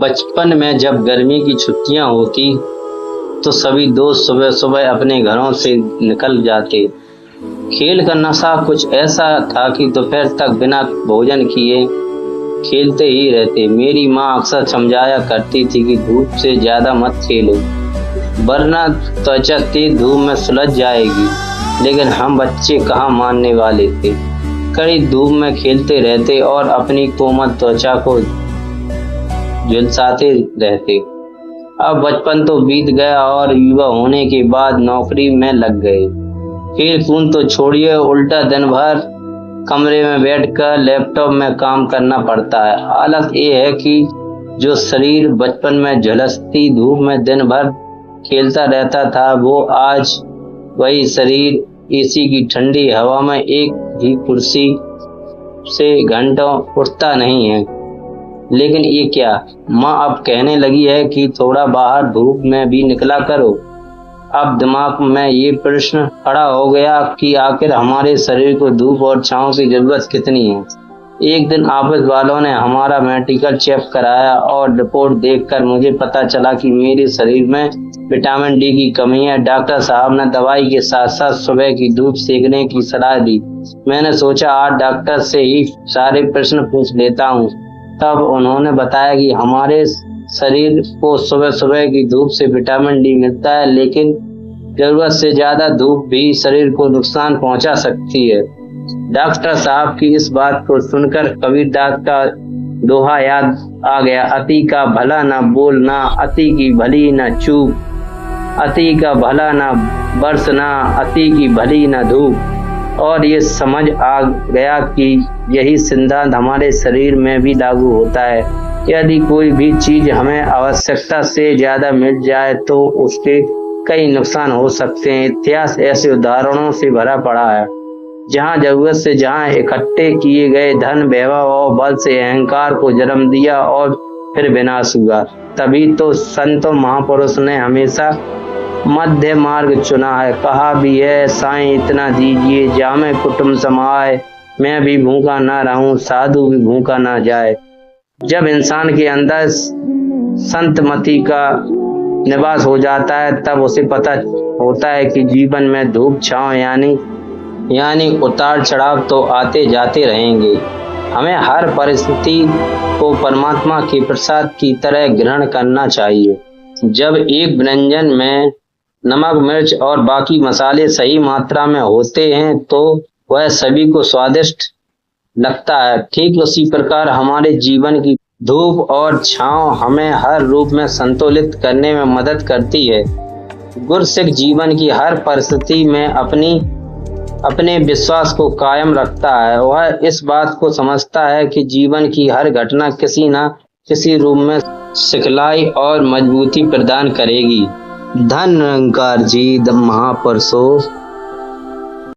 बचपन में जब गर्मी की छुट्टियां होती तो सभी दोस्त सुबह सुबह अपने घरों से निकल जाते। खेल का नशा कुछ ऐसा था कि दोपहर तक बिना भोजन किए खेलते ही रहते। मेरी माँ अक्सर समझाया करती थी कि धूप से ज्यादा मत खेलो वरना त्वचा तेज धूप में सुलझ जाएगी, लेकिन हम बच्चे कहाँ मानने वाले थे। कड़ी धूप में खेलते रहते और अपनी कोमल त्वचा को झुलसाते रहते। अब बचपन तो बीत गया और युवा होने के बाद नौकरी में लग गए। खेल कूद तो छोड़िए, उल्टा दिन भर कमरे में बैठकर लैपटॉप में काम करना पड़ता है। हालत ये है कि जो शरीर बचपन में झुलसती धूप में दिन भर खेलता रहता था, वो आज वही शरीर एसी की ठंडी हवा में एक ही कुर्सी से घंटों उठता नहीं है। लेकिन ये क्या, माँ अब कहने लगी है कि थोड़ा बाहर धूप में भी निकला करो। अब दिमाग में ये प्रश्न खड़ा हो गया कि आखिर हमारे शरीर को धूप और छांव की जरूरत कितनी है। एक दिन ऑफिस वालों ने हमारा मेडिकल चेक कराया और रिपोर्ट देखकर मुझे पता चला कि मेरे शरीर में विटामिन डी की कमी है। डॉक्टर साहब ने दवाई के साथ साथ सुबह की धूप सेकने की सलाह दी। मैंने सोचा आज डॉक्टर से ही सारे प्रश्न पूछ लेता हूँ। तब उन्होंने बताया कि हमारे शरीर को सुबह सुबह की धूप से विटामिन डी मिलता है, लेकिन जरूरत से ज्यादा धूप भी शरीर को नुकसान पहुंचा सकती है। डॉक्टर साहब की इस बात को सुनकर कबीरदास का दोहा याद आ गया, अति का भला न बोलना, अति की भली न चूक, अति का भला न बरसना, अति की भली न धूप। और ये समझ आ गया कि यही सिद्धांत हमारे शरीर में भी लागू होता है। यदि कोई भी चीज हमें आवश्यकता से ज्यादा मिल जाए तो उसके कई नुकसान हो सकते हैं। इतिहास ऐसे उदाहरणों से भरा पड़ा है जहां जरूरत से जहां इकट्ठे किए गए धन, वैभव और बल से अहंकार को जन्म दिया और फिर विनाश हुआ। तभी तो संतों महापुरुष ने हमेशा मध्य मार्ग चुना है। कहा भी है, साईं इतना दीजिए जामे कुटुंब समाए, मैं भी भूखा ना रहूं साधु भी भूखा ना जाए। जब इंसान के अंदर संतमति का निवास हो जाता है तब उसे पता होता है कि जीवन में धूप छांव यानी उतार चढ़ाव तो आते जाते रहेंगे। हमें हर परिस्थिति को परमात्मा के प्रसाद की तरह ग्रहण करना चाहिए। जब एक व्यंजन में नमक, मिर्च और बाकी मसाले सही मात्रा में होते हैं तो वह सभी को स्वादिष्ट लगता है। ठीक उसी प्रकार हमारे जीवन की धूप और छांव हमें हर रूप में संतुलित करने में मदद करती है। गुरसिख जीवन की हर परिस्थिति में अपने विश्वास को कायम रखता है। वह इस बात को समझता है कि जीवन की हर घटना किसी न किसी रूप में सिखलाई और मजबूती प्रदान करेगी। धन निरंकार जी, द महापुरुषों।